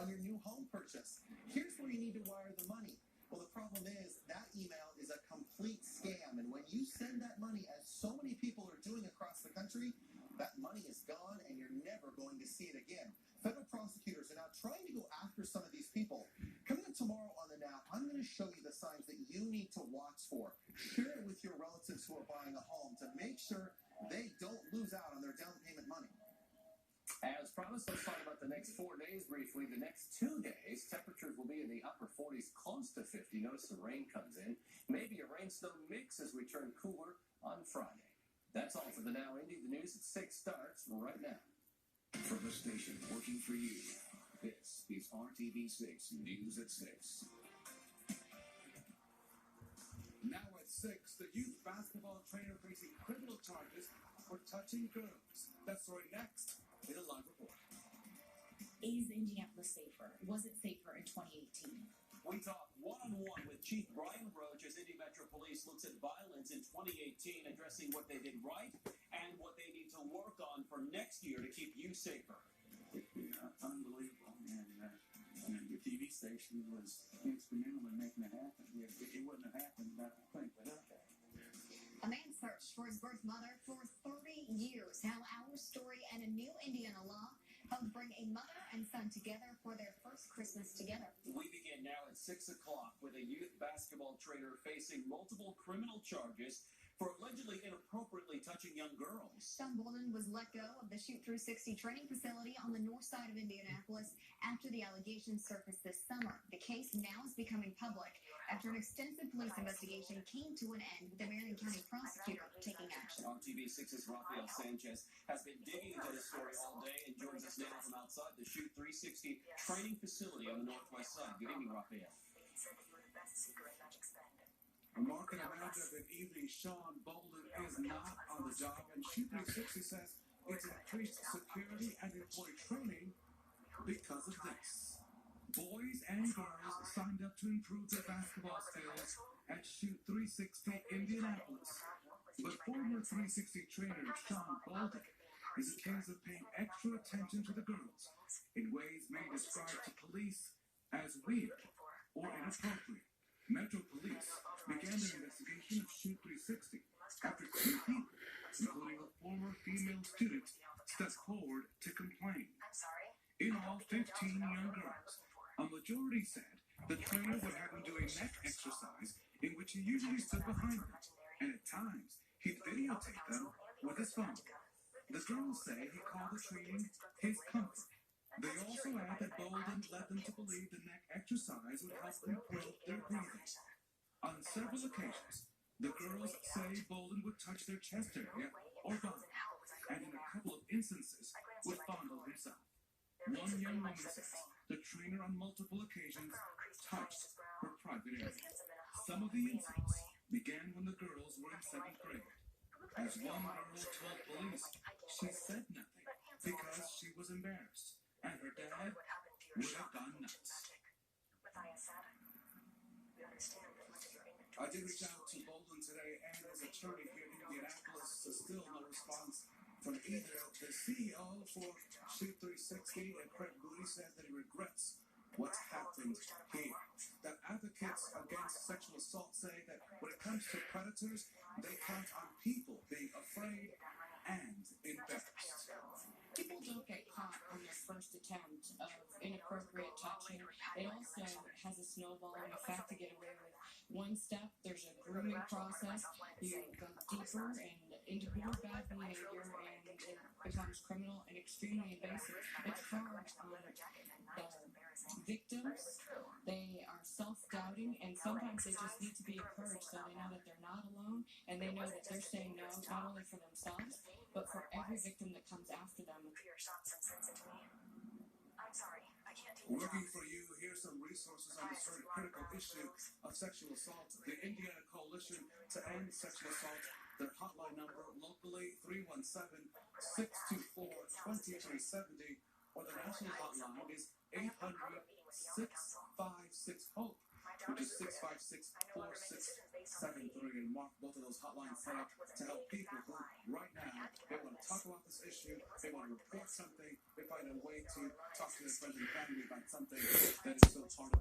on your new home purchase. Here's where you need to wire the money. Well, the problem is that email is a complete scam, and when you send that money, as so many people are doing across the country, that money is gone and you're never going to see it again. Federal prosecutors are now trying to go after some of these people. Coming up tomorrow on The Now, I'm going to show you the signs that you need to watch for. Share it with your relatives who are buying a home to make sure they don't lose out on their down payment money. As promised, let's talk about the next 4 days briefly. The next 2 days, temperatures will be in the upper 40s, close to 50. Notice the rain comes in. Maybe a rain-snow mix as we turn cooler on Friday. That's all for The Now Indy. The news at 6 starts right now. From the station working for you, this is RTV6 News at 6. Now at 6, the youth basketball trainer facing criminal charges for touching girls. That story next in a live report. Is Indianapolis safer? Was it safer in 2018? We talk one-on-one with Chief Brian Roach as Indy Metro Police looks at violence in 2018, addressing what they did right and what they need to work on for next year to keep you safer. Unbelievable, and the TV station was instrumental in making it happen. It wouldn't have happened, I think, without that. A man searched for his birth mother for 30 years. How our story and a new Indiana law helped bring a mother and son together for their first Christmas together. We begin now at 6 o'clock with a youth basketball trainer facing multiple criminal charges for allegedly inappropriately touching young girls. Sean Bolden was let go of the Shoot 360 training facility on the north side of Indianapolis after the allegations surfaced this summer. The case now is becoming public after an extensive police investigation came to an end with the Marion County prosecutor taking action. RTV6's Rafael Sanchez has been digging into this story all day and joins us now from outside the Shoot 360 training facility on the northwest side. Good evening, Rafael. Mark and imagine that evening, Sean Bolden is not on the job, and Shoot 360 says it's increased security and employee training because of this. Boys and girls signed up to improve their basketball skills at Shoot 360 Indianapolis. But former 360 trainer Sean Bolden is accused of paying extra attention to the girls in ways many describe to police as weird or inappropriate. Metro Police began their investigation of Shoot 360 after 2 people, including a former female student, stepped forward to complain. In all, 15 young girls. A majority said the trainer would have them do a neck exercise in which he usually stood behind them, and at times he'd videotape them with his phone. The girls say he called the training his comfort. They also add that Bolden led them to believe the neck exercise would help improve their breathing. On several occasions, the girls say Bolden would touch their chest area or bottom, and in a couple of instances would fondle himself. One young woman says the trainer on multiple occasions touched her private area. Some of the incidents began when the girls were in 7th grade. As one girl told police, she said nothing because she was embarrassed, and her dad would have gone nuts. I did reach out to Bolden today and his attorney here in Indianapolis, so still no response from either. The CEO for Shoot 360 and Craig Moody said that he regrets what's happened here. That advocates against sexual assault say that when it comes to predators, they count on people being afraid and embarrassed. People don't get caught on their first attempt of inappropriate touching. It also has a snowballing effect to get away with. One step, there's a grooming process. You go deeper and into more bad behavior, and it becomes criminal and extremely invasive. It's hard on the victims. They are self-doubting, and sometimes they just need to be encouraged so they know that they're not alone, and they know that they're saying no, not only for themselves, but for every victim that comes after them. Working for you, here's some resources on this very critical issue of sexual assault. The Indiana Coalition to End Sexual Assault, their hotline number locally 317-624-2370, or the national hotline is 800-656-HOPE, which is 656-4673. And Mark, both of those hotlines set up to help people who, right now, they want to talk about this issue, they want to report something, they find a way to talk to their friends and family about something that is so part of